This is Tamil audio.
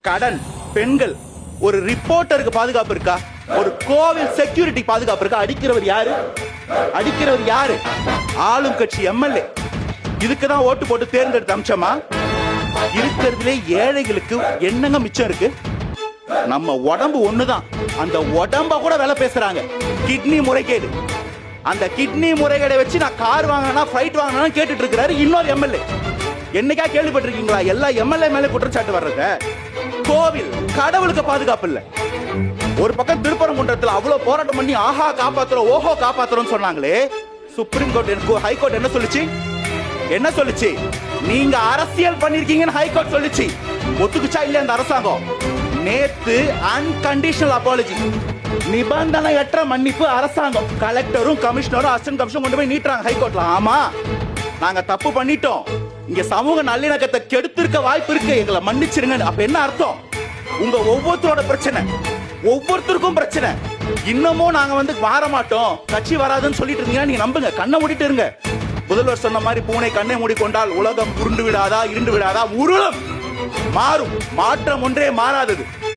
கடன், பெண்கள், ஒரு ரிப்போர்ட்டருக்கு பாதுகாப்பு இருக்கா? ஒரு கோவில் செக்யூரிட்டி பாதுகாப்பு இருக்கா? அடிக்கிறவர் யாரு? அடிக்கிறவர் யாரு? ஆளும் கட்சி எம்எல்ஏ. இதுக்குதான் ஓட்டு போட்டு தேர்ந்தெடுத்த அம்சமா? இருக்கிறதுலே ஏழைகளுக்கு என்னங்க மிச்சம் இருக்கு? நம்ம உடம்பு ஒண்ணுதான், அந்த உடம்ப கூட வேலை பேசுறாங்க. கிட்னி முறைகேடு, அந்த கிட்னி முறைகேடை வச்சு நான் கார் வாங்கினா ஃபிளைட் வாங்கினா கேட்டுட்டு இருக்கிறாரு இன்னொரு எம்எல்ஏ. என்னைக்கா கேள்விப்பட்டிருக்கீங்களா எல்லா எம்எல்ஏ மேல குற்றச்சாட்டு வர்றத? கோவில், கடவுளுக்கு பாதுகாப்பு இல்ல. ஒரு பக்கம் திருப்பரங்குன்றத்தில் அவ்வளவு போராட்டம் பண்ணி ஆஹா காப்பாத்துறோம் ஓஹோ காப்பாத்துறோம் சொன்னாங்களே, சுப்ரீம் கோர்ட் ஹைகோர்ட் என்ன சொல்லுச்சு? என்ன சொல்லுச்சு? நீங்க அரசியல் பண்ணிருக்கீங்கன்னு ஹைகோர்ட் சொல்லுச்சு. ஒத்துக்குச்சா இல்லையா அந்த அரசாங்கம்? நேத்து அன்கண்டிஷனல் அப்பாலஜி, நிபந்தனையற்ற மன்னிப்பு அரசாங்கம். கலெக்டரும் கமிஷனரும் அசிஸ்டன்ட் கமிஷனர் கொண்டு போய் நீட்டுறாங்க ஹைகோர்ட்ல. ஆமா, நாங்க தப்பு பண்ணிட்டோம், இங்க சமூக நல்லிணக்கத்தை கெடுத்திருக்க வாய்ப்பு இருக்கு, எங்களை மன்னிச்சிருங்க. அப்ப என்ன அர்த்தம்? உங்க ஒவ்வொருத்தரோட பிரச்சனை, ஒவ்வொருத்தருக்கும் பிரச்சனை. இன்னமும் நாங்க மாற மாட்டோம், கட்சி வராதுன்னு சொல்லிட்டு இருந்தீங்கன்னா நீங்க நம்புங்க, கண்ணை மூடிட்டு இருங்க. முதல்வர் சொன்ன மாதிரி பூனை கண்ணை மூடிக்கொண்டால் உலகம் உருண்டு விடாதா, இருண்டு விடாதா? உருளும், மாறும். மாற்றம் ஒன்றே மாறாதது.